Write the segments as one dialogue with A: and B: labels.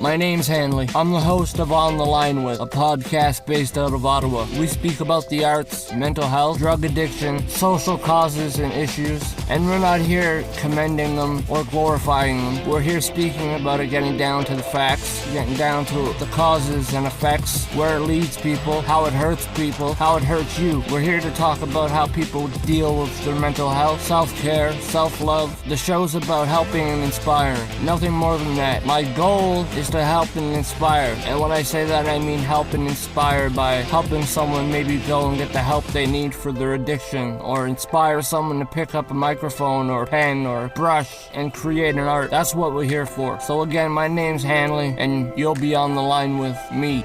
A: My name's Hanley. I'm the host of On the Line With, a podcast based out of Ottawa. We speak about the arts, mental health, drug addiction, social causes and issues, and we're not here commending them or glorifying them. We're here speaking about it, getting down to the facts, getting down to the causes and effects, where it leads people, how it hurts people, how it hurts you. We're here to talk about how people deal with their mental health, self-care, self-love. The show's about helping and inspiring. Nothing more than that. My goal is to help and inspire. And when I say that, I mean help and inspire by helping someone maybe go and get the help they need for their addiction, or inspire someone to pick up a microphone or pen or brush and create an art. That's what we're here for. So again, my name's Hanley, and you'll be on the line with me.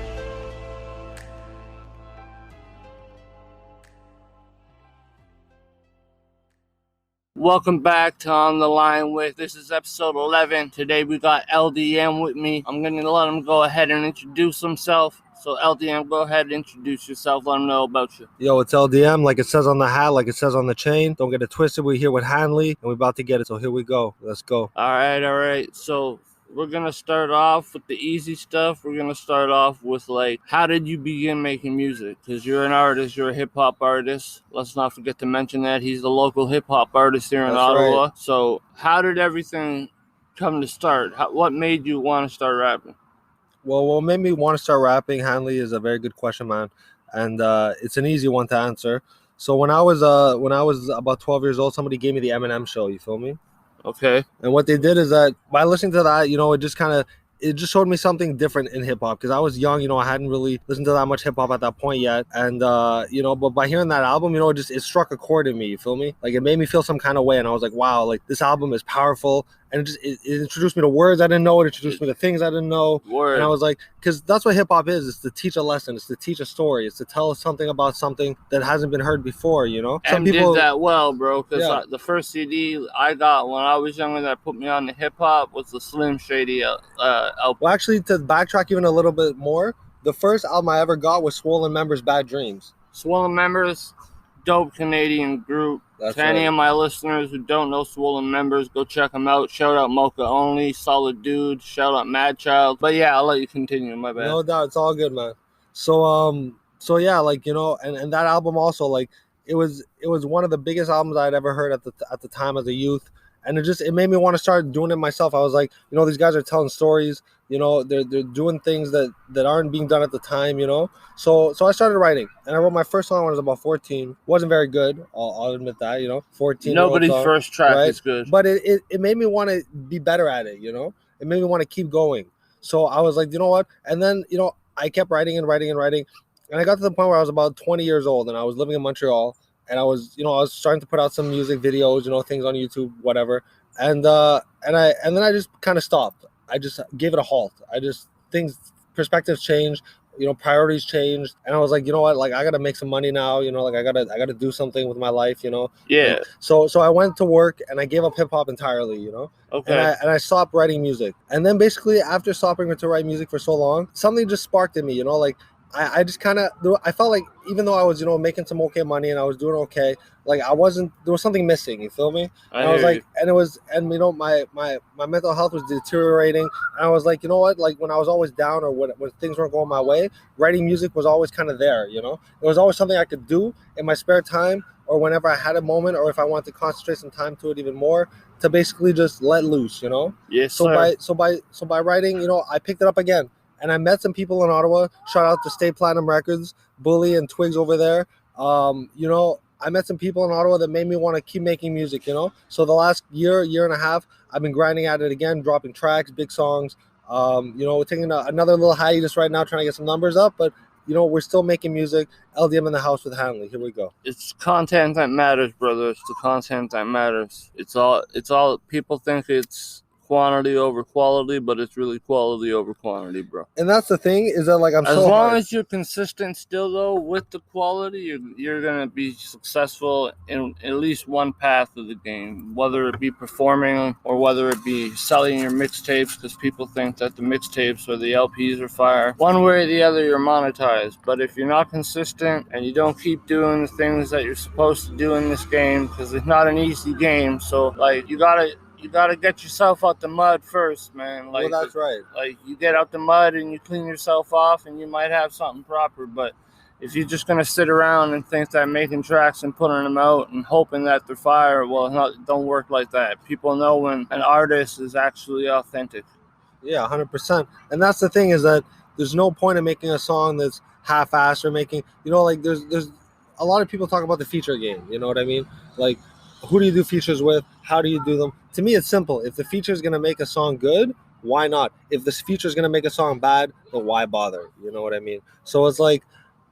A: Welcome back to On the Line With. This is episode 11. Today we got LDM with me. I'm going to let him go ahead and introduce himself. So LDM, go ahead and introduce yourself. Let them know about you.
B: Yo, it's LDM, like it says on the hat, like it says on the chain. Don't get it twisted. We're here with Hanley, and we're about to get it. So here we go. Let's go.
A: All right. So we're going to start off with the easy stuff. We're going to start off with, how did you begin making music? Because you're an artist. You're a hip-hop artist. Let's not forget to mention that. He's the local hip-hop artist here in Ottawa. Right. So how did everything come to start? What made you want to start rapping?
B: Well, what made me want to start rapping, Hanley, is a very good question, man. And it's an easy one to answer. So when I was about 12 years old, somebody gave me the Eminem show, you feel me?
A: Okay.
B: And what they did is that by listening to that, it just showed me something different in hip hop, because I was young, I hadn't really listened to that much hip hop at that point yet. And, but by hearing that album, it struck a chord in me, you feel me? Like, it made me feel some kind of way. And I was like, wow, like, this album is powerful. And it introduced me to words I didn't know. It introduced me to things I didn't know.
A: Word.
B: And I was like, because that's what hip hop is. It's to teach a lesson. It's to teach a story. It's to tell something about something that hasn't been heard before,
A: Some people did that well, bro. Because the first CD I got when I was younger that put me on the hip hop was the Slim Shady LP.
B: Well, actually, to backtrack even a little bit more, the first album I ever got was Swollen Members' Bad Dreams.
A: Swollen Members, dope Canadian group.
B: That's
A: to any of my listeners who don't know Swollen Members, go check them out. Shout out Mocha Only, solid dude. Shout out Mad Child. But yeah, I'll let you continue. My bad.
B: No doubt, it's all good, man. So yeah, and that album also, it was one of the biggest albums I'd ever heard at the time as a youth. And it made me want to start doing it myself. I was like, these guys are telling stories, they're doing things that aren't being done at the time, So I started writing, and I wrote my first song when I was about 14. Wasn't very good. I'll admit that, 14.
A: Nobody's first track is good.
B: But it made me want to be better at it, It made me want to keep going. So I was like, you know what? And then, I kept writing and writing and writing. And I got to the point where I was about 20 years old, and I was living in Montreal. And I was, I was starting to put out some music videos, things on YouTube, whatever. And then I just kind of stopped. I just gave it a halt. Perspectives changed, priorities changed. And I was like, you know what, I got to make some money now, I got to do something with my life,
A: Yeah.
B: So I went to work, and I gave up hip hop entirely,
A: Okay.
B: And I stopped writing music. And then basically after stopping to write music for so long, something just sparked in me, I just kind of, I felt like even though I was, making some okay money and I was doing okay, there was something missing, you feel me? And I was like, my mental health was deteriorating. And I was like, you know what, when I was always down or when things weren't going my way, writing music was always kind of there, It was always something I could do in my spare time, or whenever I had a moment, or if I wanted to concentrate some time to it even more, to basically just let loose,
A: Yes,
B: so
A: sir.
B: by writing, I picked it up again. And I met some people in Ottawa. Shout out to State Platinum Records, Bully and Twigs over there. I met some people in Ottawa that made me want to keep making music, So the last year and a half, I've been grinding at it again, dropping tracks, big songs. Taking another little hiatus right now, trying to get some numbers up. But, we're still making music. LDM in the house with Hanley. Here we go.
A: It's content that matters, brother. It's the content that matters. It's all people think it's quantity over quality, but it's really quality over quantity, bro.
B: And that's the thing, is that
A: as long as you're consistent still though with the quality, you're gonna be successful in at least one path of the game, whether it be performing or whether it be selling your mixtapes, because people think that the mixtapes or the LPs are fire. One way or the other, you're monetized. But if you're not consistent and you don't keep doing the things that you're supposed to do in this game, because it's not an easy game, so you gotta you gotta get yourself out the mud first, man.
B: Well, that's right.
A: Like, you get out the mud and you clean yourself off, and you might have something proper. But if you're just gonna sit around and think that making tracks and putting them out and hoping that they're fire, well, it don't work like that. People know when an artist is actually authentic.
B: Yeah, 100%. And that's the thing, is that there's no point in making a song that's half-assed or making, like there's a lot of people talk about the feature game. You know what I mean? Like, who do you do features with? How do you do them? To me, it's simple. If the feature is going to make a song good, why not? If this feature is going to make a song bad, then why bother? You know what I mean? So it's like,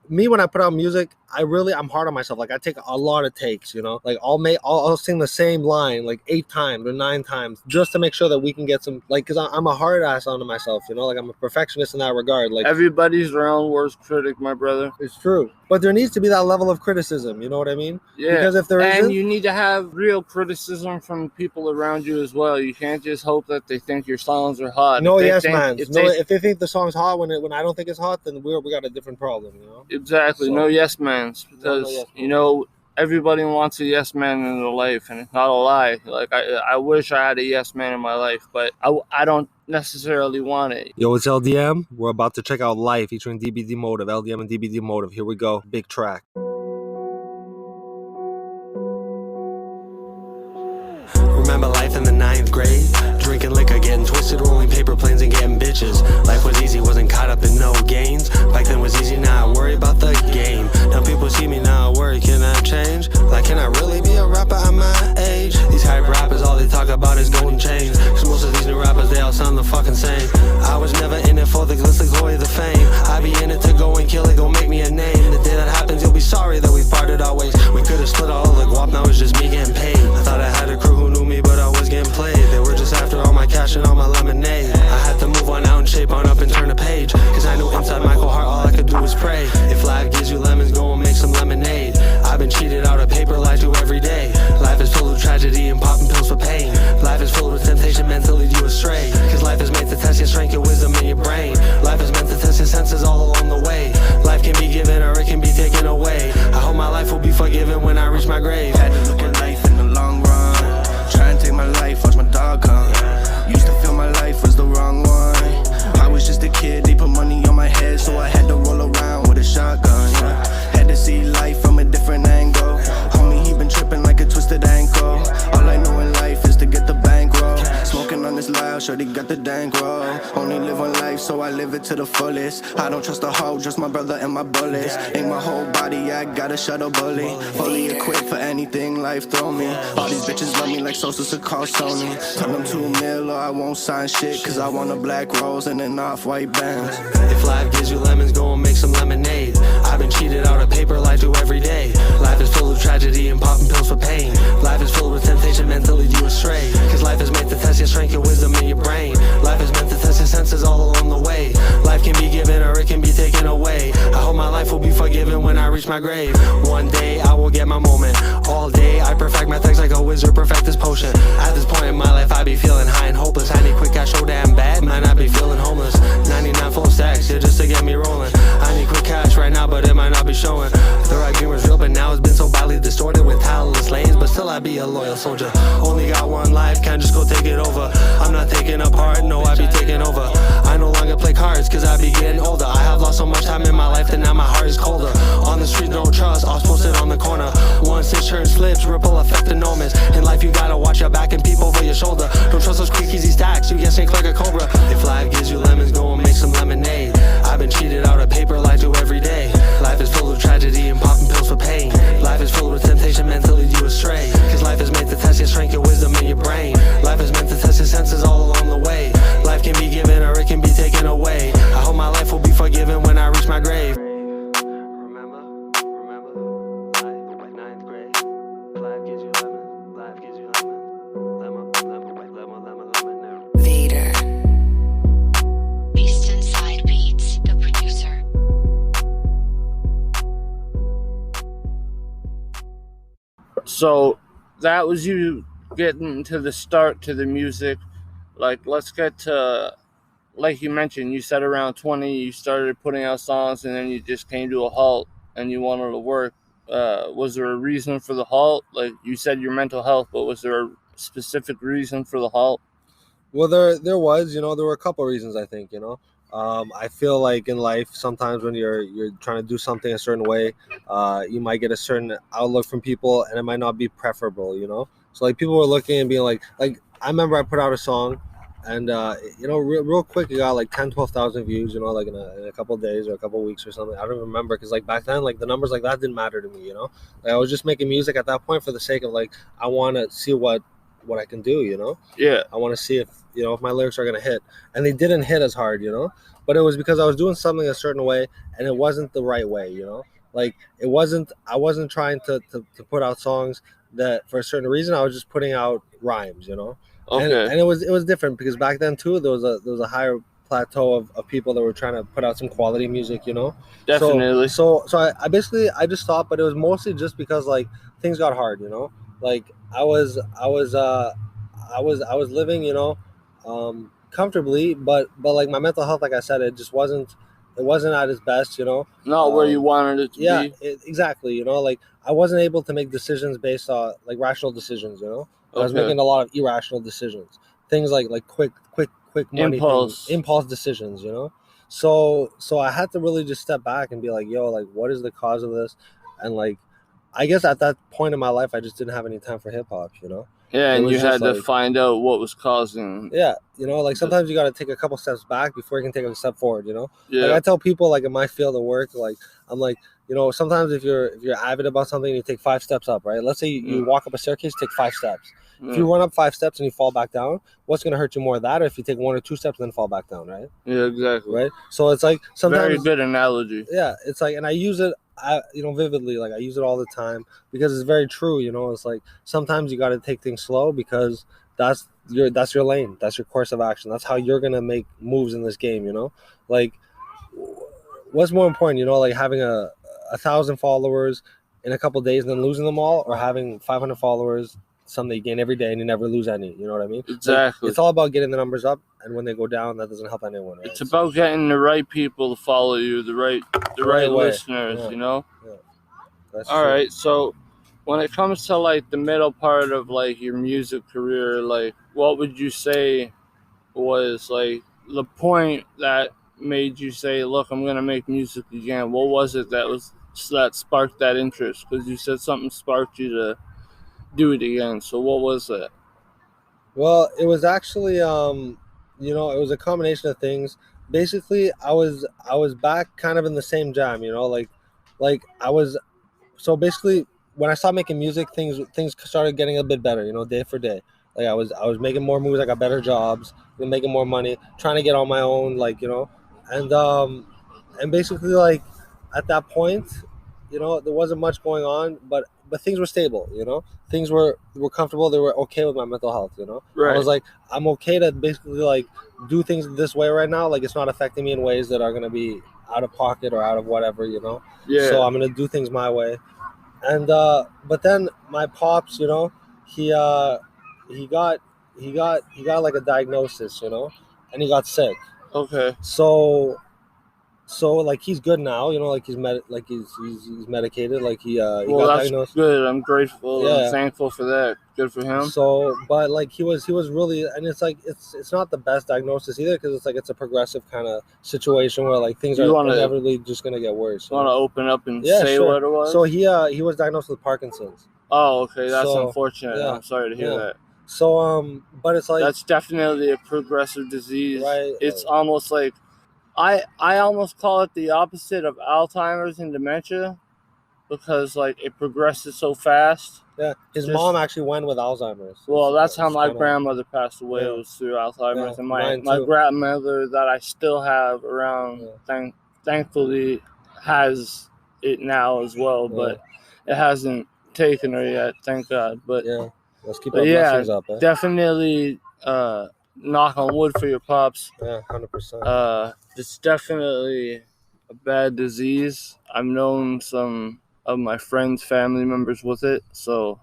B: me, when I put out music, I'm hard on myself. Like, I take a lot of takes, like I'll sing the same line like 8 times or 9 times just to make sure that we can get some, like, because I'm a hard ass onto myself, like I'm a perfectionist in that regard. Like,
A: everybody's their own worst critic, my brother.
B: It's true, but there needs to be that level of criticism. You know what I mean?
A: Yeah.
B: Because if there isn't,
A: you need to have real criticism from people around you as well. You can't just hope that they think your songs are hot.
B: No, yes, man. If they think the song's hot when I don't think it's hot, then we got a different problem.
A: Exactly. So, no yes mans, because everybody wants a yes man in their life, and it's not a lie. Like, I wish I had a yes man in my life, but I don't necessarily want it.
B: Yo, it's LDM. We're about to check out Life featuring DBD Motive. LDM and DBD Motive. Here we go. Big track.
C: Remember life in the 9th grade? Drinking liquor, getting twisted, rolling paper planes and getting bitches. Life was easy, wasn't caught up in no gains. Back then was easy, now I worry about the game. Now people see me, now I worry, can I change? Like, can I really be a rapper at my age? These hype rappers, all they talk about is golden chains. Cause most of these new rappers, they all sound the fucking same. I was never in it for the glitz, the glory, the fame. I be in it to go and kill it, go make me a name. The day that happens, you'll be sorry that we parted our ways. We could've split all the guap, now it's just me getting paid. I thought I had a crew who knew me, but I was getting played. They were just after all my cash and all my lemonade. I had to move on out and shape on up and turn a page. Cause I knew inside my cold heart all I could do was pray. If life gives you lemons, go and make some lemonade. I've been cheated out of paper, lied to every day. Life is filled with tragedy and popping pills for pain. Life is filled with temptation meant to lead you astray. Cause life is made to test your strength, your wisdom, and your brain. Life is meant to test your senses all along the way. Life can be given or it can be taken away. I hope my life will be forgiven when I reach my grave.
D: Had to look at life in the long run. Try and take my life, watch my dog come. Used to feel my life was the wrong one. I was just a kid, they put money on my head, so I had to roll around with a shotgun. Had to see life from a different angle. Homie, he been tripping like a twisted ankle. All I know in life is to get the bankroll. Smoking on this loud, sure they got the dank roll. Only live one life, so I live it to the fullest. I don't trust a hoe, just my brother and my bullets. Ain't my whole body, I got a shuttle bully. Fully equipped for anything life throw me. All these bitches love me like Sosa to call Sony. Tell them 2 mil or I won't sign shit. Cause I want a black rose and an off-white Benz.
C: If life gives you lemons, go and make some lemonade. I've been cheated out of paper, lied to every day. Life is filled with tragedy and popping pills for pain. Life is filled with temptation meant to lead you astray. Cause life is made to test your strength, your wisdom, and your brain. Life is meant to test your senses all along the way. Life can be given or it can be taken away. I hope my life will be forgiven when I reach my grave. One day I will get my moment. All day I perfect my text like a wizard, perfect this potion. At this point in my life I be feeling high and hopeless. I need quick cash so damn bad, might not be feeling homeless. 99 full stacks, yeah, just to get me rolling. I need quick cash right now, but it might not be showing. The right dream was real, but now it's been so badly distorted with talentless lanes. But still I be a loyal soldier. Only got one life, can't just go take it over. I'm not taking apart, no, I be taking over. I no longer play cards, cause I be getting older. I have lost so much time in my life that now my heart is colder. On the street, no trust, all posted on the corner. 1-6 turn slips, ripple effect enormous. In life you gotta watch your back and peep over your shoulder. Don't trust those quick easy stacks, you get snake like a cobra. If life gives you lemons, go and make some lemonade. I've been cheated out of paper, lied to every day. Life is filled with tragedy and popping pills for pain. Life is filled with temptation meant to lead you astray. Cause life is made to test your strength, your wisdom, and your brain. Life is meant to test your senses all along the way. Life can be given or it can be taken away. I hope my life will be forgiven when I reach my grave. Remember, life, 9th grade. Life gives you lemon, life gives you lemon. Lemon.
E: Vader. Beast Inside Beats, the producer.
A: So that was you getting to the start to the music. Like, let's get to, like you mentioned, you said around 20 you started putting out songs, and then you just came to a halt and you wanted to work. Was there a reason for the halt? Like you said, your mental health, but was there specific reason for the halt?
B: Well, there was, there were a couple of reasons, I think, I feel like in life sometimes when you're trying to do something a certain way, you might get a certain outlook from people, and it might not be preferable, So like people were looking and being like I remember I put out a song, and real quick it got like 10-12,000 views, like in a couple of days or a couple of weeks or something. I don't remember, because like back then, like the numbers like that didn't matter to me, Like I was just making music at that point for the sake of like I want to see what I can do,
A: Yeah.
B: I want to see if my lyrics are gonna hit, and they didn't hit as hard, but it was because I was doing something a certain way, and it wasn't the right way, like I wasn't trying to put out songs that for a certain reason. I was just putting out rhymes,
A: Okay.
B: and it was different because back then too there was a higher plateau of people that were trying to put out some quality music,
A: Definitely.
B: So I basically I just stopped, but it was mostly just because like things got hard, like I was living, comfortably, but like my mental health, like I said, it wasn't at its best,
A: Not where you wanted it to be.
B: Exactly, like I wasn't able to make decisions based on like rational decisions, I was
A: Okay.
B: making a lot of irrational decisions, things like quick money impulse decisions, so I had to really just step back and be like, yo, like what is the cause of this? And like I guess at that point in my life I just didn't have any time for hip-hop,
A: Yeah,
B: It
A: and
B: was
A: you had
B: just
A: to
B: like-
A: find out what was causing.
B: yeah, like sometimes you got to take a couple steps back before you can take a step forward,
A: Yeah.
B: Like I tell people, like in my field of work, like I'm like, sometimes if you're avid about something, you take 5 steps up, right? Let's say you walk up a staircase, take 5 steps. If you run up 5 steps and you fall back down, what's going to hurt you more, that or if you take 1 or 2 steps and then fall back down, right?
A: Yeah, exactly.
B: Right. So it's like sometimes
A: Very good analogy.
B: yeah, it's like, and I use it, vividly, like I use it all the time because it's very true. It's like sometimes you got to take things slow because that's your lane, that's your course of action, that's how you're gonna make moves in this game. Like what's more important, like having a 1,000 followers in a couple days and then losing them all, or having 500 followers, something you gain every day and you never lose any. You know what I mean?
A: Exactly.
B: Like, it's all about getting the numbers up, and when they go down, that doesn't help anyone. Right?
A: It's about getting the right people to follow you, the right
B: way.
A: listeners.
B: Yeah. That's
A: All
B: true.
A: right. So, when it comes to like the middle part of like your music career, like what would you say was like the point that made you say, "Look, I'm gonna make music again"? What was it that sparked that interest? Because you said something sparked you to do it again. So what was that?
B: Well, it was actually, it was a combination of things. Basically, I was back kind of in the same jam, like I was. So basically, when I started making music, things started getting a bit better, day for day. Like I was making more moves, I got better jobs, making more money, trying to get on my own, like and basically like at that point, there wasn't much going on, but things were stable, things were comfortable, they were okay with my mental health,
A: Right.
B: I was like, I'm okay to basically like do things this way right now, like it's not affecting me in ways that are gonna be out of pocket or out of whatever,
A: Yeah.
B: so I'm gonna do things my way. And but then my pops, he got like a diagnosis, and he got sick.
A: Okay.
B: So like he's good now, like he's medicated, like he
A: Well,
B: got
A: that's
B: diagnosed.
A: good. I'm grateful.
B: Yeah.
A: I'm thankful for that. Good for him.
B: So, but like he was really, and it's like it's not the best diagnosis either, because it's like it's a progressive kind of situation where like things
A: You
B: are
A: wanna-
B: inevitably just gonna get worse.
A: Want to open up and
B: Yeah,
A: say
B: sure.
A: what it was?
B: So he was diagnosed with Parkinson's.
A: Oh, okay. That's
B: So,
A: unfortunate.
B: yeah,
A: I'm sorry to hear
B: yeah.
A: that.
B: So but it's like
A: That's definitely a progressive disease.
B: Right.
A: It's almost like I almost call it the opposite of Alzheimer's and dementia, because like it progresses so fast.
B: yeah, his
A: just-
B: mom actually went with Alzheimer's.
A: Well, that's how
B: It's
A: my
B: kinda-
A: grandmother passed away.
B: Yeah.
A: It was through Alzheimer's,
B: Yeah,
A: and
B: mine
A: my
B: too.
A: grandmother that I still have around,
B: Yeah.
A: thankfully, has it now as well, but it hasn't taken her yet, thank God. But
B: Yeah, let's keep
A: But
B: our
A: yeah,
B: blessings up.
A: definitely knock on wood for your pops.
B: Yeah, 100%.
A: It's definitely a bad disease. I've known some of my friends, family members with it, so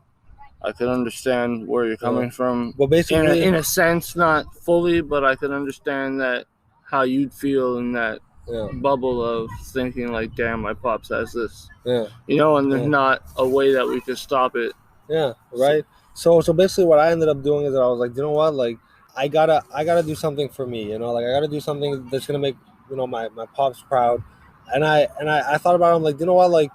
A: I can understand where you're coming from.
B: Well, basically,
A: In a sense, not fully, but I can understand that how you'd feel in that
B: yeah,
A: bubble of thinking like, damn, my pops has this,
B: yeah,
A: and there's
B: Yeah.
A: not a way that we could stop it.
B: yeah, right. So basically, what I ended up doing is that I was like, you know what, like I gotta do something for me, you know, like I gotta do something that's gonna make my pops proud, and I thought about it. I'm like, you know what, like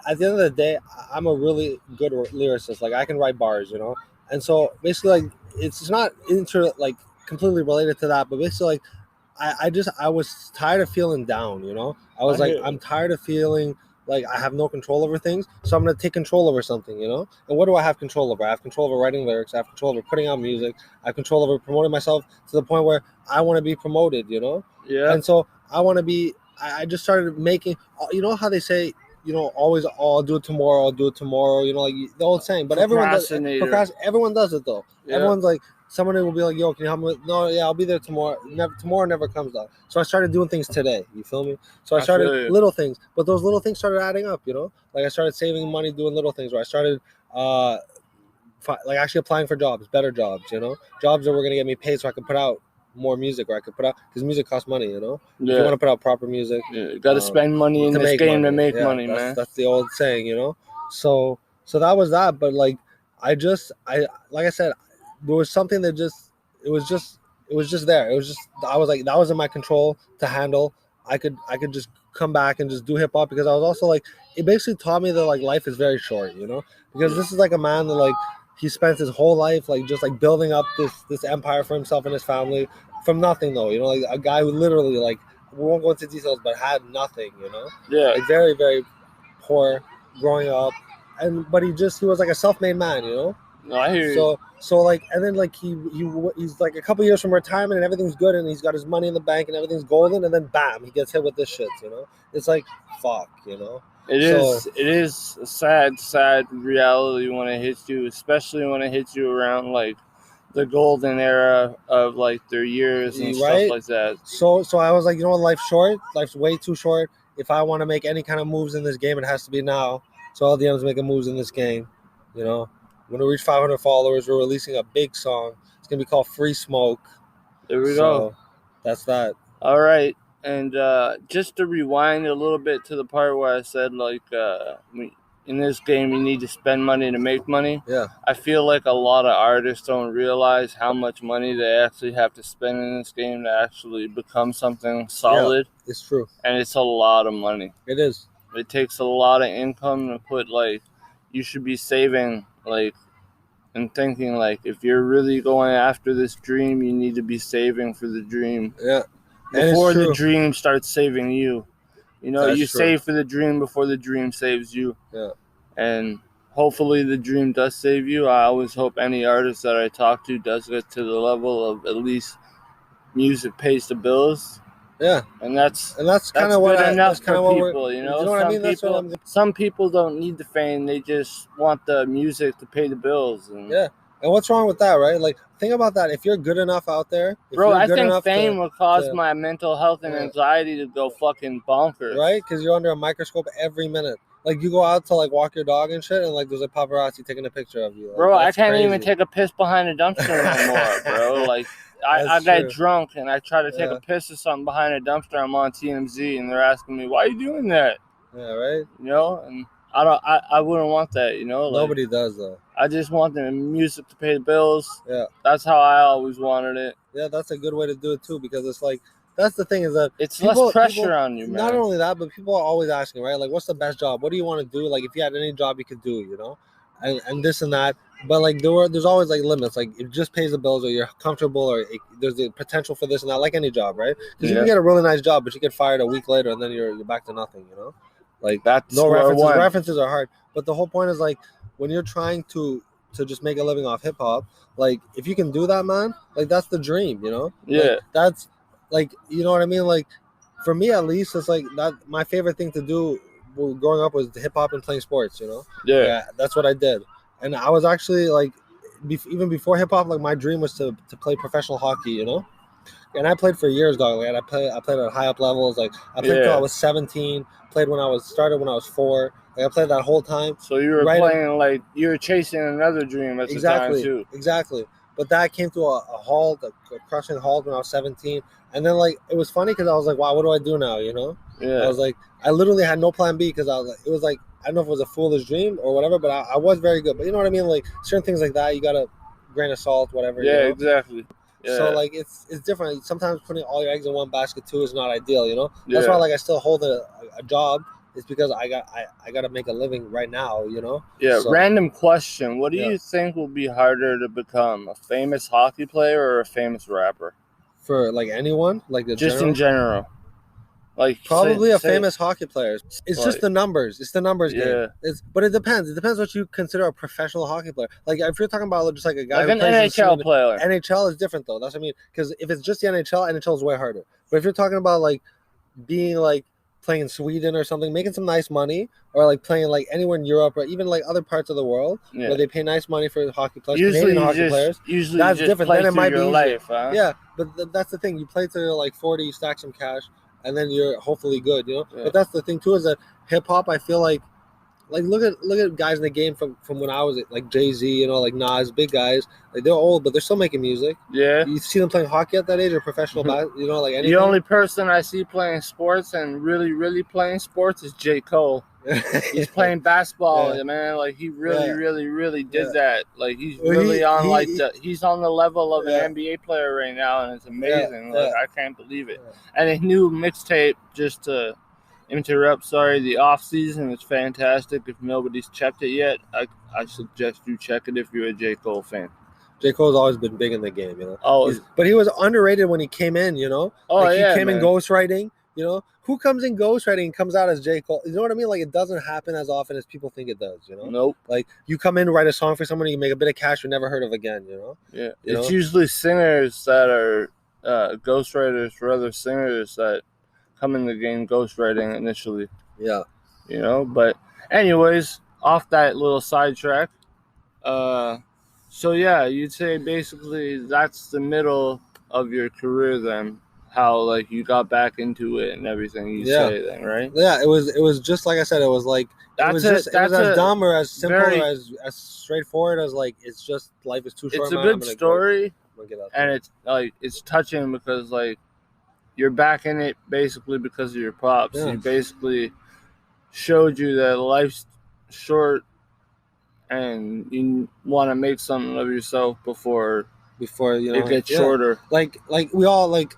B: at the end of the day, I'm a really good lyricist. Like I can write bars, you know, and so basically, like it's not completely related to that, but basically, like I was tired of feeling down, you know. I was
A: I
B: like,
A: hear
B: I'm
A: you.
B: tired of feeling like I have no control over things, so I'm gonna take control over something, you know. And what do I have control over? I have control over writing lyrics. I have control over putting out music. I have control over promoting myself to the point where I want to be promoted, you know.
A: Yeah.
B: And so I want to be. I just started making. You know how they say, always, oh, I'll do it tomorrow. I'll do it tomorrow. You know, like the old saying. But everyone does.
A: Procrastinator.
B: Everyone does it though.
A: Yeah.
B: Everyone's like, somebody will be like, yo, can you help me with? No, yeah, I'll be there tomorrow. Tomorrow never comes though. So I started doing things today. You feel me? So I
A: I
B: started
A: feel you.
B: little things, but those little things started adding up. You know, like I started saving money doing little things. Where I started, like actually applying for jobs, better jobs. You know, jobs that were gonna get me paid so I could put out more music, or I could put out because music costs money. You know, if you
A: Yeah.
B: want to put out proper music,
A: You got to spend money in
B: to
A: this
B: make
A: game to
B: money.
A: make
B: Yeah,
A: money,
B: that's
A: man.
B: that's the old saying. You know, so that was that. But like, I like I said, there was something that it was just there. It was just I was like that was in my control to handle. I could just come back and just do hip hop because I was also like it basically taught me that like life is very short, you know? Because this is like a man that like he spent his whole life like just like building up this empire for himself and his family from nothing though, you know, like a guy who literally like we won't go into details but had nothing, you know?
A: Yeah.
B: Like very, very poor growing up. But he was like a self-made man, you know?
A: No, I hear you.
B: So like and then like he's like a couple years from retirement and everything's good and he's got his money in the bank and everything's golden and then bam he gets hit with this shit, you know. It's like fuck, you know.
A: It is a sad reality when it hits you, especially when it hits you around like the golden era of like their years and
B: Right?
A: stuff like that.
B: So I was like, you know what, life's short, life's way too short. If I want to make any kind of moves in this game it has to be now. So LDM's making moves in this game, you know. When we reach 500 followers, we're releasing a big song. It's gonna be called Free Smoke.
A: There we go.
B: That's that.
A: All right. And just to rewind a little bit to the part where I said, like, in this game, you need to spend money to make money.
B: Yeah.
A: I feel like a lot of artists don't realize how much money they actually have to spend in this game to actually become something solid.
B: Yeah, it's true.
A: And it's a lot of money.
B: It is.
A: It takes a lot of income to put, like, you should be saving, like, and thinking, like, if you're really going after this dream, you need to be saving for the dream.
B: Yeah.
A: Before the dream starts saving you. You know,
B: That's
A: you
B: true.
A: save for the dream before the dream saves you.
B: Yeah.
A: And hopefully the dream does save you. I always hope any artist that I talk to does get to the level of at least music pays the bills.
B: Yeah.
A: And that's
B: kind of what
A: enough
B: kind of
A: for
B: what
A: people, you know.
B: You know what I mean? That's what I'm
A: some people don't need the fame, they just want the music to pay the bills. And
B: yeah. And what's wrong with that, right? Like, think about that. If you're good enough out there,
A: bro, I think fame will cause my mental health and anxiety to go fucking bonkers.
B: Right? Because you're under a microscope every minute. Like, you go out to, like, walk your dog and shit, and, like, there's a paparazzi taking a picture of you. Like,
A: bro, I can't
B: crazy.
A: even take a piss behind a dumpster anymore, bro. Like, I got drunk, and I tried to take a piss or something behind a dumpster. I'm on TMZ, and they're asking me, why are you doing that?
B: Yeah, right?
A: You know? And I wouldn't want that, you know? Like,
B: nobody does, though.
A: I just want the music to pay the bills.
B: Yeah.
A: That's how I always wanted it.
B: Yeah, that's a good way to do it, too, because it's like, that's the thing is that
A: it's less pressure on you, man.
B: Not only that, but people are always asking, right? Like, what's the best job? What do you want to do? Like, if you had any job you could do, you know? And this and that. But, like, there's always, like, limits. Like, it just pays the bills or you're comfortable or there's the potential for this and that, like any job, right? Because you can get a really nice job, but you get fired a week later and then you're back to nothing, you know? Like,
A: that's
B: no references. References are hard. But the whole point is, like, when you're trying to just make a living off hip-hop, like, if you can do that, man, like, that's the dream, you know?
A: Yeah.
B: Like, that's, like, you know what I mean? Like, for me, at least, it's, like, that my favorite thing to do growing up was hip-hop and playing sports, you know?
A: Yeah.
B: That's what I did. And I was actually, like, even before hip-hop, like, my dream was to play professional hockey, you know? And I played for years, dog. Like, I played at high up levels. Like, I played until I was 17. Played started when I was 4. Like, I played that whole time.
A: So you were playing like you were chasing another dream at the time too.
B: Exactly. But that came to a halt, a crushing halt when I was 17. And then, like, it was funny because I was like, wow, what do I do now? You know?
A: Yeah.
B: I was like, I literally had no plan B because I was like, it was like I don't know if it was a foolish dream or whatever, but I was very good. But you know what I mean? Like certain things like that, you got to grain of salt, whatever.
F: Yeah,
B: you know?
F: exactly. Yeah.
B: So like it's different. Sometimes putting all your eggs in one basket too is not ideal. You know.
F: Yeah.
B: That's why like I still hold a job. It's because I got to make a living right now. You know.
F: Yeah.
B: So,
F: Random question: what do
B: Yeah.
F: you think will be harder to become, a famous hockey player or a famous rapper?
B: for like anyone, like the
F: Just
B: general,
F: in general. Like
B: probably a
F: say-
B: famous hockey player. It's
F: Like-
B: just the numbers. It's the numbers
F: Yeah.
B: game. But it depends. It depends what you consider a professional hockey player. Like if you're talking about just like a guy
F: like
B: who
F: an
B: plays in
F: NHL
B: the
F: player.
B: NHL is different though. That's what I mean. Because if it's just the NHL is way harder. But if you're talking about like being like playing in Sweden or something, making some nice money, or like playing like anywhere in Europe or even like other parts of the world
F: Yeah.
B: where they pay nice money for hockey players,
F: Usually,
B: Canadian hockey players.
F: usually
B: that's
F: you just
B: different.
F: play
B: Then it
F: through
B: might be
F: your
B: easier.
F: life, huh?
B: Yeah, but that's the thing. You play till you're like 40, you stack some cash, and then you're hopefully good, you know.
F: Yeah.
B: But that's the thing too, is that hip hop. I feel like look at guys in the game from when I was like Jay-Z, you know, like Nas, big guys. Like they're old, but they're still making music.
F: Yeah.
B: You see them playing hockey at that age or professional, you know, like anything.
F: The only person I see playing sports and really, really playing sports is J. Cole. He's playing basketball,
B: Yeah.
F: man. Like he really,
B: Yeah.
F: really, really did
B: Yeah.
F: that. Like he's
B: Well,
F: really he's on the level of
B: Yeah.
F: an NBA player right now, and it's amazing.
B: Yeah.
F: Like I can't believe it. And a new mixtape, just to interrupt, sorry, the off season is fantastic. If nobody's checked it yet, I suggest you check it if you're a J. Cole fan.
B: J. Cole's always been big in the game, you know.
F: Oh,
B: But he was underrated when he came in, you know.
F: oh
B: Like
F: yeah,
B: he came in
F: man.
B: ghostwriting, you know. Who comes in ghostwriting and comes out as J. Cole? You know what I mean? Like it doesn't happen as often as people think it does, you know.
F: Nope.
B: Like you come in, write a song for someone, you make a bit of cash you're never heard of again, you know.
F: Yeah,
B: You
F: it's
B: know?
F: usually singers that are ghostwriters for other singers that come in the game ghostwriting initially,
B: Yeah.
F: you know. But anyways, off that little sidetrack, so yeah, you'd say basically that's the middle of your career then, how like you got back into it and everything, you
B: Yeah.
F: say then, right?
B: Yeah, it was just like I said, it was like it was as dumb or as simple
F: very-
B: or as straightforward as like it's just life is too short.
F: It's a
B: man, I'm
F: good
B: gonna
F: story,
B: go get out
F: and
B: there.
F: it's like it's touching because like you're back in it basically because of your pops.
B: Yeah.
F: He basically showed you that life's short and you want to make something of yourself before
B: before you know
F: it gets
B: yeah.
F: shorter.
B: Like we all like,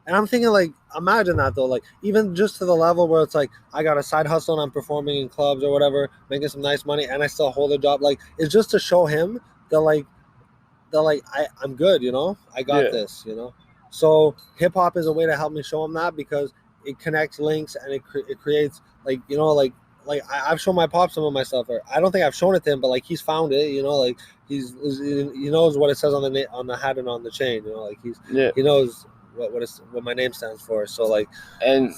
B: and I'm thinking like imagine that though, like even just to the level where it's like I got a side hustle and I'm performing in clubs or whatever, making some nice money, and I still hold a job. Like it's just to show him that I'm good, you know, I got
F: Yeah.
B: this, you know. So hip hop is a way to help me show him that because it connects links and it creates like you know like I've shown my pop some of my stuff, or I don't think I've shown it to him, but like he's found it, you know, like he knows what it says on the hat and on the chain, you know, like he knows what my name stands for. So like,
F: And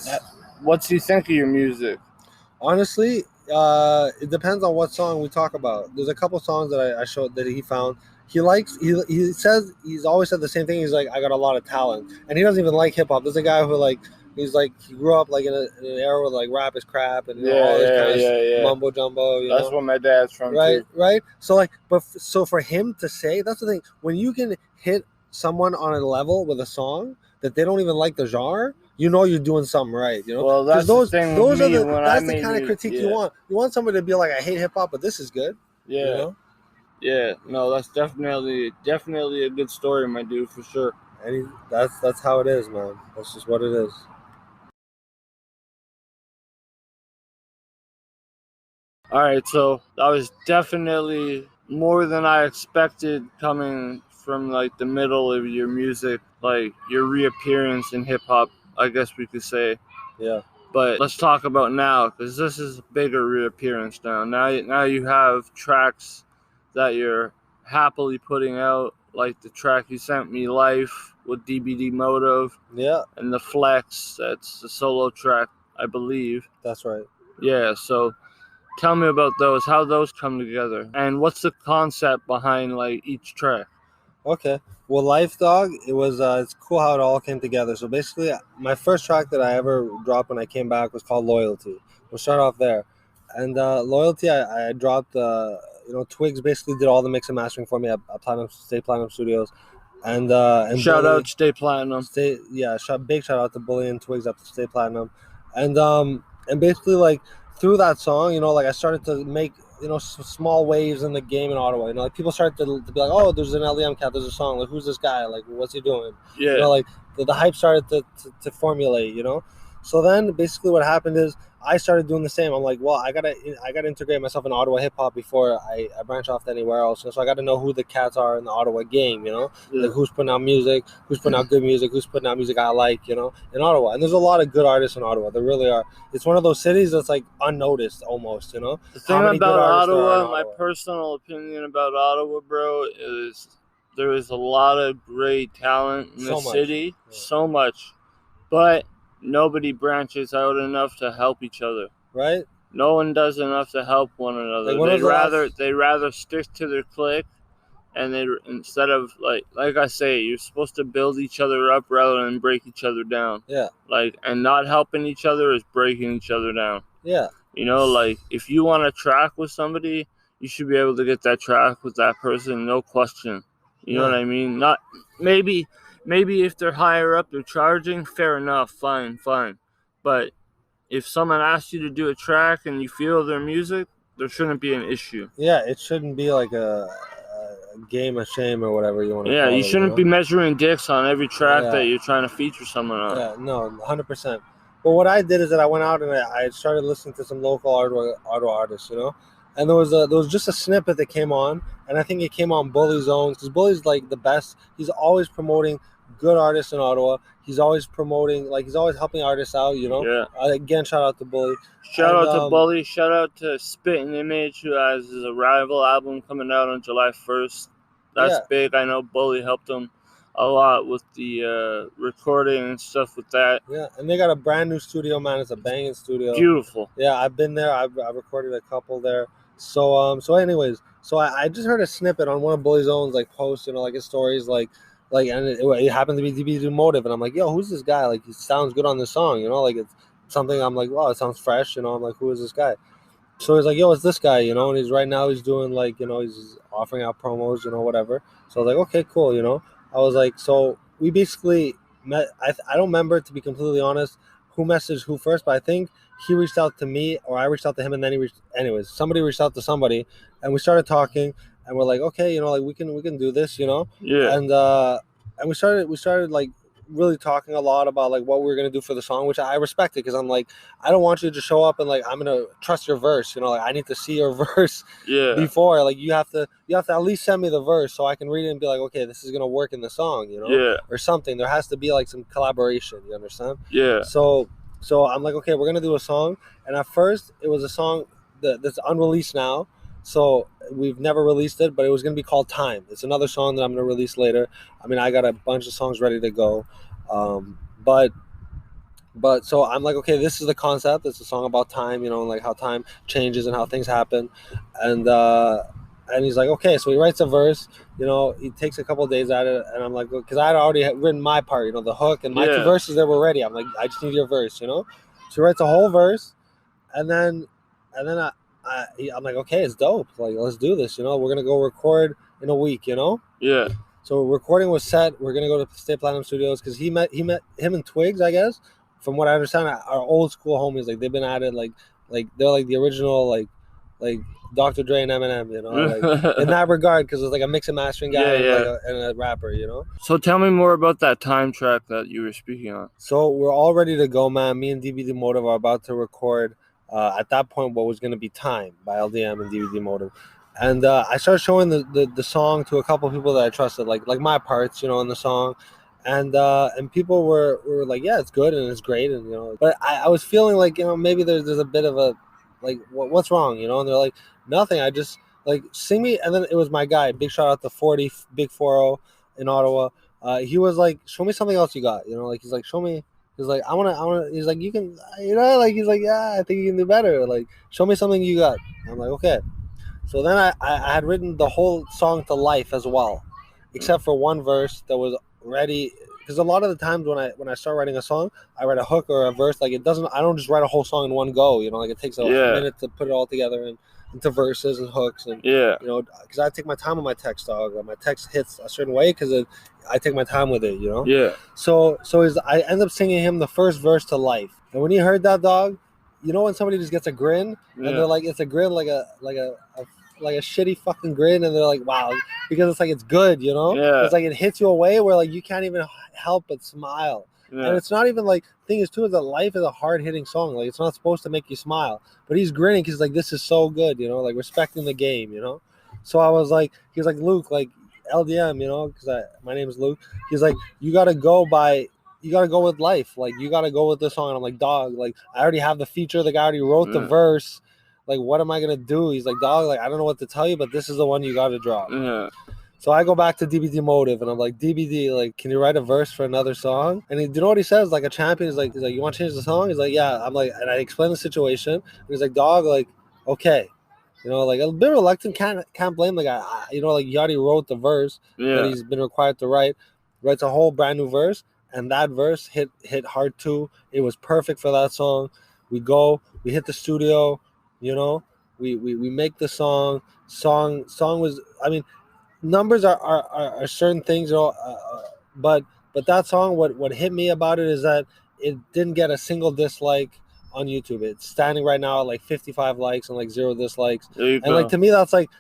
F: what's he think of your music?
B: honestly, it depends on what song we talk about. There's a couple songs that I showed that he found. He likes. He says he's always said the same thing. He's like, I got a lot of talent, and he doesn't even like hip hop. There's a guy who like. He's like he grew up like in an era where like rap is crap and you know, all this kind of mumbo jumbo. You
F: That's
B: know?
F: what my dad's from too.
B: Right. So like, so for him to say, that's the thing. When you can hit someone on a level with a song that they don't even like the genre, you know you're doing something right. You know,
F: Well, that's
B: those
F: the thing.
B: those
F: with
B: are
F: me
B: the
F: when
B: that's
F: I
B: the
F: made
B: kind of critique you want. You want somebody to be like, I hate hip hop, but this is good.
F: Yeah.
B: You know?
F: Yeah. No, that's definitely a good story, my dude, for sure.
B: And that's how it is, man. That's just what it is.
F: All right, so that was definitely more than I expected coming from like the middle of your music, like your reappearance in hip hop, I guess we could say.
B: Yeah.
F: But let's talk about now, because this is a bigger reappearance now. Now you have tracks that you're happily putting out, like the track you sent me, Life, with DBD Motive,
B: Yeah,
F: and the Flex, that's the solo track, I believe.
B: that's right.
F: Yeah, so tell me about those, how those come together, and what's the concept behind like each track?
B: Okay. Well, Life Dog, it was it's cool how it all came together. So basically, my first track that I ever dropped when I came back was called Loyalty. We'll start off there. And Loyalty, I dropped. Twigs basically did all the mix and mastering for me at State Platinum Studios. And
F: Shout
B: Bully,
F: out Stay Platinum.
B: big shout out to Bully and Twigs up to State Platinum. And basically like through that song, you know, like I started to make, you know, small waves in the game in Ottawa. You know, like people started to be like, oh, there's an LDM cat, there's a song. Like, who's this guy? Like, what's he doing?
F: Yeah.
B: You know, like the hype started to formulate. You know, so then basically what happened is I started doing the same. I'm like, well, I gotta integrate myself in Ottawa hip hop before I branch off to anywhere else. So I got to know who the cats are in the Ottawa game. You know,
F: Yeah.
B: like who's putting out music, who's putting out good music, who's putting out music I like. You know, in Ottawa, and there's a lot of good artists in Ottawa. There really are. It's one of those cities that's like unnoticed almost. You know,
F: The thing
B: How many good
F: about
B: artists there are in
F: Ottawa, my
B: Ottawa.
F: personal opinion about Ottawa, bro, is there is a lot of great talent in
B: So
F: the
B: much.
F: city,
B: Yeah.
F: so much, but nobody branches out enough to help each other.
B: Right?
F: No one does enough to help one another.
B: Like, when was the last-
F: They rather stick to their clique, and they instead of like I say, you're supposed to build each other up rather than break each other down.
B: Yeah.
F: Like, and not helping each other is breaking each other down.
B: Yeah.
F: You know, like if you want to track with somebody, you should be able to get that track with that person, no question. You know
B: Yeah.
F: what I mean? Not maybe if they're higher up, they're charging, fair enough, fine. But if someone asks you to do a track and you feel their music, there shouldn't be an issue.
B: Yeah, it shouldn't be like a game of shame or whatever you want to
F: Yeah,
B: call
F: you
B: it.
F: shouldn't be measuring dicks on every track
B: Yeah.
F: that you're trying to feature someone on.
B: Yeah, no, 100%. But what I did is that I went out and I started listening to some local Ottawa artists, you know, and there was just a snippet that came on, and I think it came on Bully's own because Bully's like the best. He's always promoting good artists in Ottawa. He's always promoting, like he's always helping artists out, you know.
F: Yeah.
B: Again, shout out to Bully.
F: Shout
B: And,
F: out to Bully. Shout out to Spittin' Image, who has his Arrival album coming out on July 1st. That's
B: Yeah.
F: big. I know Bully helped him a lot with the recording and stuff with that.
B: Yeah, and they got a brand new studio, man. It's a banging studio.
F: Beautiful.
B: Yeah, I've been there. I've recorded a couple there. So anyways, I just heard a snippet on one of Bully's own like posts, you know, like his stories, like, and it happened to be DB Motive, and I'm like, yo, who's this guy? Like, he sounds good on this song, you know, like it's something. I'm like, wow, it sounds fresh, you know. I'm like, who is this guy? So he's like, yo, it's this guy, you know, and he's doing like, you know, he's offering out promos, you know, whatever. So I was like, okay, cool, you know. I was like, so we basically met. I don't remember, to be completely honest, who messaged who first, but I think he reached out to me or I reached out to him, and then somebody reached out to somebody, and we started talking, and we're like, okay, you know, like we can do this, you know.
F: Yeah.
B: And we started like really talking a lot about like what we were gonna do for the song, which I respected, because I'm like, I don't want you to show up and like I'm gonna trust your verse, you know, like I need to see your verse
F: Yeah.
B: before, like you have to at least send me the verse so I can read it and be like, okay, this is gonna work in the song, you know.
F: Yeah.
B: Or something. There has to be like some collaboration, you understand?
F: Yeah.
B: So I'm like, okay, we're gonna do a song, and at first it was a song that's unreleased now, so we've never released it, but it was gonna be called Time. It's another song that I'm gonna release later. I mean, I got a bunch of songs ready to go, but so I'm like, okay, this is the concept. It's a song about time, you know, and like how time changes and how things happen, and he's like, okay, so he writes a verse, you know, he takes a couple of days at it, and I'm like, because I had already written my part, you know, the hook, and my two verses that were ready. I'm like, I just need your verse, you know. So he writes a whole verse, and then I'm like, okay, it's dope. Like, let's do this, you know. We're gonna go record in a week, you know.
F: Yeah.
B: So recording was set. We're gonna go to State Platinum Studios because he met him and Twigs, I guess. From what I understand, our old school homies, like they've been at it, like they're like the original, like Dr. Dre and Eminem, you know, like in that regard, because it's like a mix and mastering guy and a rapper, you know.
F: So tell me more about that Time track that you were speaking on.
B: So we're all ready to go, man. Me and DVD Motive are about to record. At that point, what was going to be Time by LDM and DVD Motive. And I started showing the song to a couple of people that I trusted, like my parts, you know, in the song. And people were like, yeah, it's good and it's great. And, you know, but I was feeling like, you know, maybe there's a bit of a, like, what's wrong, you know? And they're like, nothing. I just, like, sing me. And then it was my guy. Big shout out to 40, Big 40 in Ottawa. He was like, show me something else you got. You know, like, he's like, show me. He's like, I want to, he's like, you can, you know, like, he's like, yeah, I think you can do better. Like, show me something you got. I'm like, okay. So then I had written the whole song to life as well, except for one verse that was ready. Because a lot of the times when I start writing a song, I write a hook or a verse. Like, I don't just write a whole song in one go, you know, like it takes a minute to put it all together and into verses and hooks. And, you know, because I take my time on my text, dog. My text hits a certain way because I take my time with it, you know?
F: Yeah.
B: So I end up singing him the first verse to life. And when he heard that, dog, you know when somebody just gets a grin and they're like, it's a grin like a shitty fucking grin, and they're like, wow, because it's like it's good, you know?
F: Yeah.
B: It's like it hits you away where like you can't even help but smile.
F: Yeah.
B: And it's not even like, thing is too, is that Life is a hard-hitting song. Like, it's not supposed to make you smile, but he's grinning because like, this is so good, you know, like respecting the game, you know? So I was like, he's like, Luke, like LDM, you know, because my name is Luke. He's like, you gotta go with Life, like you gotta go with this song. And I'm like, dog, like I already have the feature, the guy already wrote the verse, like what am I gonna do? He's like, dog, like I don't know what to tell you, but this is the one you gotta drop.
F: Yeah.
B: So I go back to DBD Motive and I'm like, DBD, like, can you write a verse for another song? And you know what he says? Like a champion, he's like, you want to change the song? He's like, yeah. I'm like, and I explain the situation. And he's like, dog, like, okay. You know, like a bit reluctant, can't blame the guy. You know, like he already wrote the verse that he's been required to write, writes a whole brand new verse, and that verse hit hard too. It was perfect for that song. We hit the studio, you know, we make the song. Song was, I mean, numbers are certain things, you know, but that song, what hit me about it is that it didn't get a single dislike on YouTube. It's standing right now at like 55 likes and like 0 dislikes. And like to me, that's like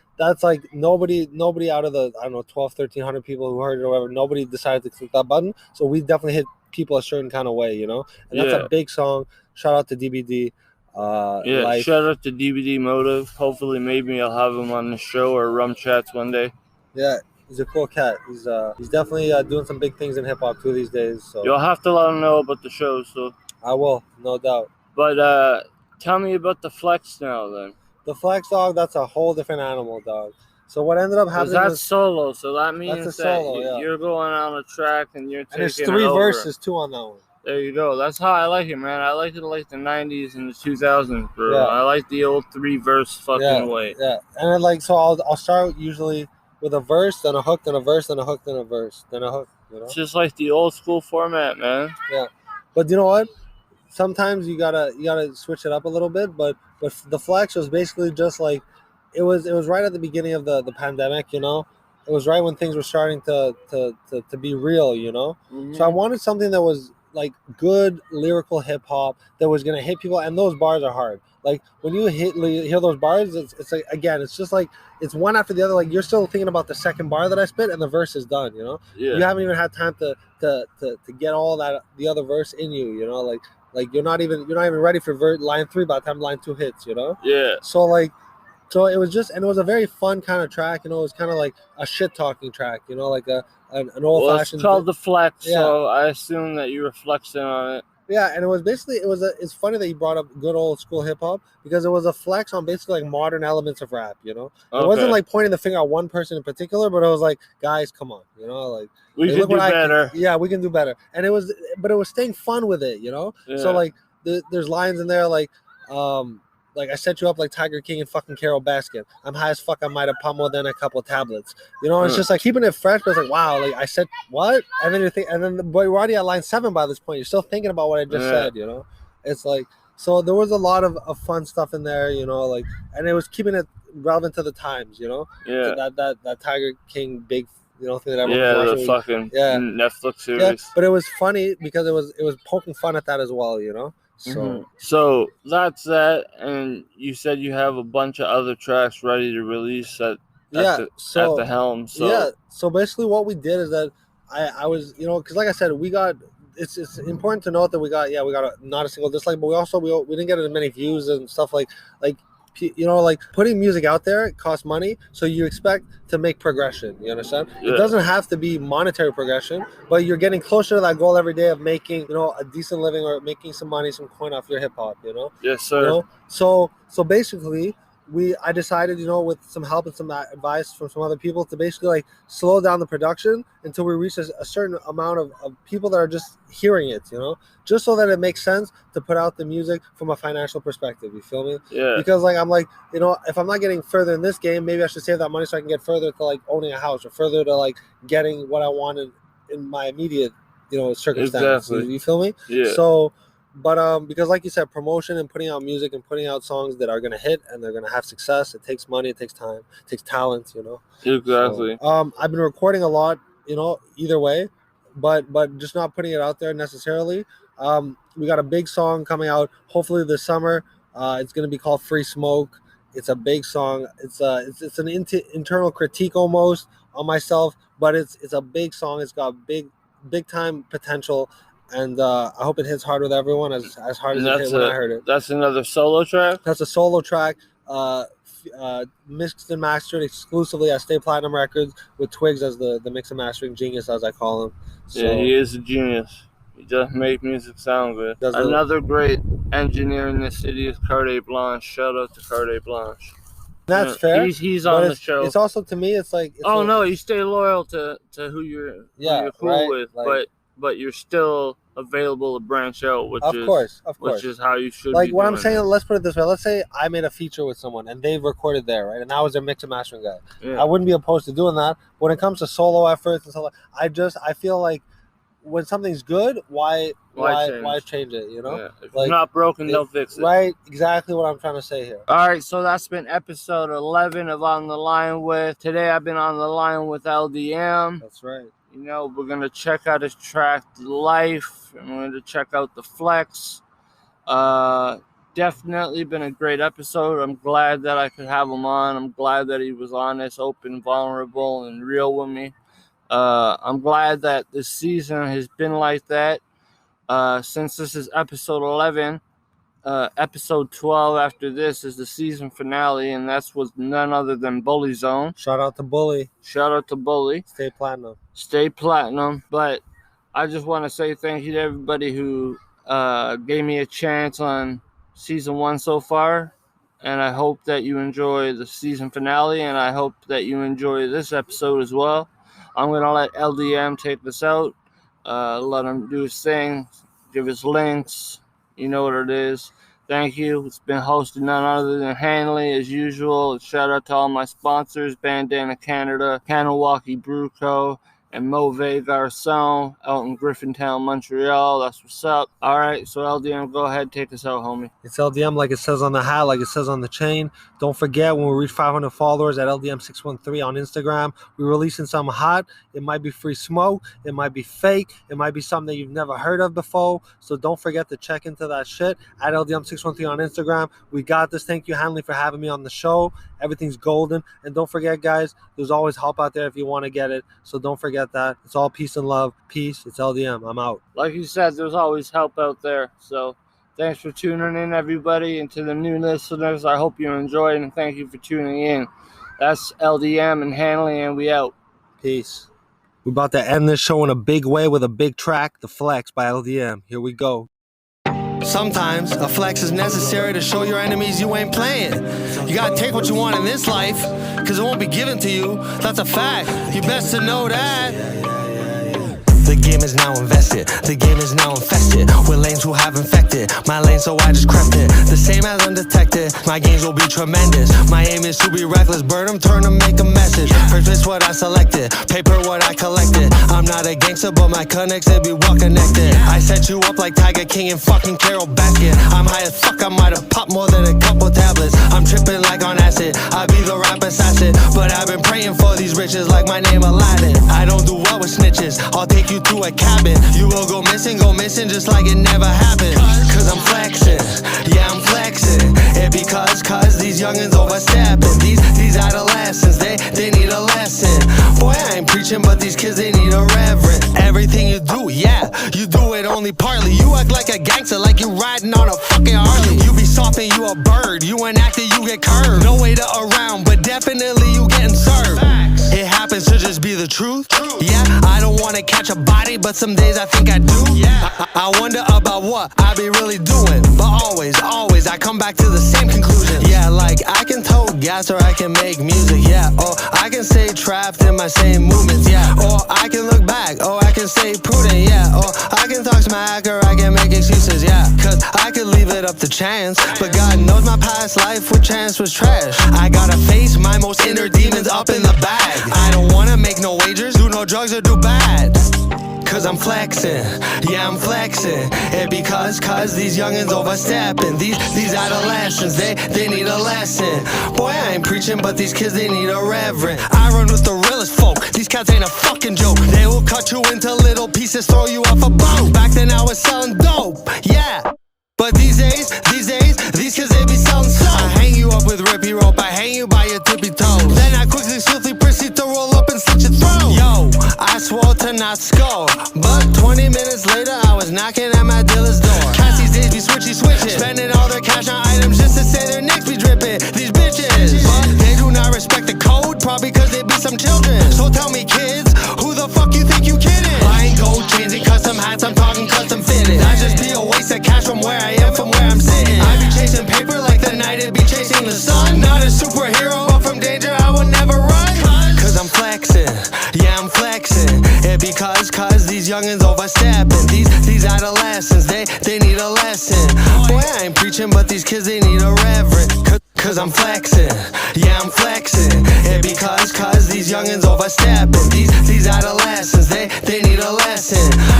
B: nobody out of the, I don't know, 1,300 people who heard it or whatever, nobody decided to click that button. So we definitely hit people a certain kind of way, you know. And that's a big song. Shout out to DBD. Life.
F: Shout out to DBD Motive. Hopefully maybe I'll have him on the show or Rum Chats one day.
B: Yeah, he's a cool cat. He's definitely doing some big things in hip hop too these days. So
F: you'll have to let him know about the show. So
B: I will, no doubt.
F: But tell me about the Flex now then.
B: The Flex, dog, that's a whole different animal, dog. So what ended up happening?
F: That's solo, so that means
B: that's a solo,
F: that you're going on a track and you're taking.
B: And there's 3 verses too on that one.
F: There you go. That's how I like it, man. I like it like the 90s and the 2000s, bro. Yeah. I like the old 3-verse fucking way.
B: Yeah, and then like, so I'll start usually with a verse, then a hook, then a verse, then a hook, then a verse, then a hook. You know,
F: it's just like the old school format, man.
B: Yeah, but you know what? Sometimes you gotta switch it up a little bit. But the Flex was basically just like, it was right at the beginning of the pandemic. You know, it was right when things were starting to be real. You know, so I wanted something that was like good lyrical hip hop that was gonna hit people, and those bars are hard. Like when you hear those bars, it's like, again, it's just like it's one after the other. Like you're still thinking about the second bar that I spit, and the verse is done. You know, you haven't even had time to get all that the other verse in you. You know, like you're not even ready for line 3 by the time line 2 hits. You know.
F: Yeah.
B: So it was just, and it was a very fun kind of track. You know, it was kind of like a shit talking track. You know, like an old fashioned.
F: It's called the Flex, so I assume that you were flexing on it.
B: Yeah, and it was basically, it's funny that you brought up good old school hip hop, because it was a flex on basically like modern elements of rap, you know? It wasn't like pointing the finger at one person in particular, but it was like, guys, come on, you know, like
F: we can do better.
B: Yeah, we can do better. And it was staying fun with it, you know? Yeah. So like there's lines in there like I set you up like Tiger King and fucking Carol Baskin. I'm high as fuck. I might have pumped more than a couple tablets. You know, it's just like keeping it fresh, but it's like, wow, like I said what? And then we're already at line 7 by this point. You're still thinking about what I just said, you know? It's like, so there was a lot of fun stuff in there, you know, like, and it was keeping it relevant to the times, you know?
F: Yeah.
B: So that Tiger King big, you know, thing that
F: everyone the fucking Netflix series.
B: Yeah, but it was funny because it was poking fun at that as well, you know?
F: So that's that, and you said you have a bunch of other tracks ready to release at the helm.
B: So basically what we did is that I was, you know, because like I said, it's important to note that we got not a single dislike, but we didn't get as many views and stuff like you know, like putting music out there costs money, so you expect to make progression. You understand? It doesn't have to be monetary progression, but you're getting closer to that goal every day of making, you know, a decent living or making some money, some coin off your hip hop. You know?
F: Yes, sir.
B: You know? So basically, I decided, you know, with some help and some advice from some other people, to basically like slow down the production until we reach a certain amount of people that are just hearing it, you know, just so that it makes sense to put out the music from a financial perspective. You feel me?
F: Yeah.
B: Because like I'm like, you know, if I'm not getting further in this game, maybe I should save that money so I can get further to like owning a house or further to like getting what I wanted in my immediate, you know, circumstances.
F: Exactly.
B: You feel me?
F: Yeah.
B: So. But because like you said, promotion and putting out music and putting out songs that are gonna hit and they're gonna have success, it takes money, it takes time, it takes talent, you know.
F: Exactly.
B: So, I've been recording a lot, you know, either way. but just not putting it out there necessarily. We got a big song coming out hopefully this summer. It's going to be called Free Smoke. It's a big song. It's an internal critique almost on myself, but it's a big song. It's got big time potential, and I hope it hits hard with everyone as hard as it hit when I heard it.
F: That's another solo track?
B: That's a solo track, mixed and mastered exclusively at Stay Platinum Records with Twigs as the mix and mastering genius, as I call him. So,
F: yeah, he is a genius. He just make music sound good. Another great engineer in the city is Carte Blanche. Shout out to Carte Blanche.
B: That's fair.
F: He's on the show.
B: It's also, to me, it's like...
F: no, you stay loyal to who you're cool with, like, but you're still available to branch out, which is how you should
B: like
F: be
B: what I'm
F: doing
B: saying.
F: it.
B: Let's put it this way. Let's say I made a feature with someone and they've recorded there, right? And I was their mix and mastering guy.
F: Yeah.
B: I wouldn't be opposed to doing that. When it comes to solo efforts and stuff, I feel like when something's good, why change it? You know,
F: if it's not broken, don't fix it.
B: Right? Exactly what I'm trying to say here.
F: All right, so that's been episode 11 of On the Line with. Today I've been on the line with LDM.
B: That's right.
F: You know, we're gonna check out his track Life, and we're gonna check out the Flex. Definitely been a great episode. I'm glad that I could have him on. I'm glad that he was honest, open, vulnerable, and real with me. I'm glad that this season has been like that. Since this is episode 11, episode 12 after this is the season finale, and that's with none other than Bully Zone.
B: Shout out to Bully.
F: Stay platinum. But I just want to say thank you to everybody who gave me a chance on season 1 so far, and I hope that you enjoy the season finale, and I hope that you enjoy this episode as well. I'm going to let LDM take this out, let him do his thing, give his links. You know what it is. Thank you. It's been hosted none other than Hanley as usual. Shout out to all my sponsors, Bandana Canada, Kanawaki Brew Co., and Mauvais Garçon out in Griffintown, Montreal. That's what's up. All right, so LDM, go ahead, take us out, homie.
B: It's LDM like it says on the hat, like it says on the chain. Don't forget, when we reach 500 followers at LDM613 on Instagram, we're releasing something hot. It might be free smoke. It might be fake. It might be something that you've never heard of before. So don't forget to check into that shit at LDM613 on Instagram. We got this. Thank you, Hanley, for having me on the show. Everything's golden. And don't forget, guys, there's always help out there if you want to get it. So don't forget that. It's all peace and love. Peace. It's LDM. I'm out.
F: Like you said, there's always help out there. So thanks for tuning in, everybody. And to the new listeners, I hope you enjoyed, and thank you for tuning in. That's LDM and Hanley, and we out.
B: Peace. We're about to end this show in a big way with a big track, The Flex by LDM. Here we go.
C: Sometimes a flex is necessary to show your enemies you ain't playing. You gotta take what you want in this life, cause it won't be given to you. That's a fact. You best to know that. The game is now invested, the game is now infested with lanes who have infected my lane, so I just crept it. The same as undetected, my gains will be tremendous. My aim is to be reckless, burn them, turn them, make a message. Purpose what I selected, paper what I collected. I'm not a gangster, but my connects, they be well connected. I set you up like Tiger King and fucking Carol Baskin. I'm high as fuck, I might have popped more than a couple tablets. I'm tripping like on acid, I be the rap assassin. But I've been praying for these riches like my name Aladdin. I don't do well with snitches, I'll take you to a cabin. You will go missing just like it never happened. Cause I'm flexing, yeah I'm flexing. And cause these youngins overstepping. These adolescents, they need a lesson. Boy, I ain't preaching, but these kids, they need a reverend. Everything you do, yeah, you do it only partly. You act like a gangster, like you riding on a fucking Harley. You be soft and you a bird, you an actor, you get curved. No way to around, but definitely you getting served. It happens to just be the truth. Yeah, I don't wanna catch a body, but some days I think I do. I wonder about what I be really doing. But always, I come back to the same conclusion. Yeah, like I can tote gas or I can make music. Yeah, or I can stay trapped in my same movements. Yeah, or I can look back, or I can stay prudent. Yeah, or I can talk smack or I can make excuses. Yeah, cause I could leave it up to chance. But God knows my past life with chance was trash. I gotta face my most inner demons up in the bag. I don't wanna make no wagers, do no drugs or do bad. Cause Cause I'm flexing, yeah I'm flexing. And because these youngins overstepping. These adolescents, they need a lesson. Boy, I ain't preaching, but these kids, they need a reverend. I run with the realest folk, these cats ain't a fucking joke. They will cut you into little pieces, throw you off a boat. Back then I was selling dope, yeah. But these days, these kids, they be selling soap. I hang you up with rippy rope, I hang you by your tippy toes. Then I quickly, swiftly proceed to roll up and slit your throat. Yo, I swore to not score, but 20 minutes later, I was knocking at my dealer's door. Cats these days be switching, spending all their cash on items just to say their nicks be dripping. These bitches, but they do not respect the code, probably cause they be some children. So tell me kids, who the fuck you think you kidding? Buying gold chains and custom hats, I'm talking custom fitted. That just be a waste of cash from where I am, from where I'm sitting. I be chasing paper like the night it be chasing the sun. Not a superhero, but from danger I will never run. Cause I'm flexing, yeah I'm flexing. Yeah, because these youngins overstepping. These adolescents, they need a lesson. Boy, I ain't preaching, but these kids, they need a reverend. Cause I'm flexing, yeah I'm flexing. Yeah, because these youngins overstepping. These adolescents, they need a lesson.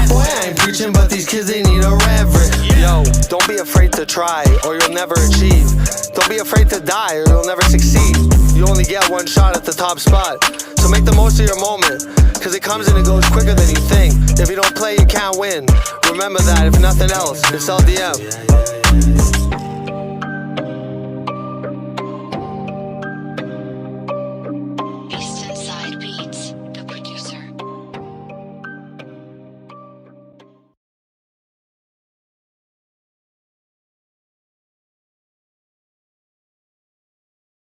C: Boy, I ain't preaching, but these kids, they need a reverend. Yo, don't be afraid to try, or you'll never achieve. Don't be afraid to die, or you'll never succeed. You only get one shot at the top spot, so make the most of your moment, cause it comes and it goes quicker than you think. If you don't play, you can't win. Remember that, if nothing else, it's LDM.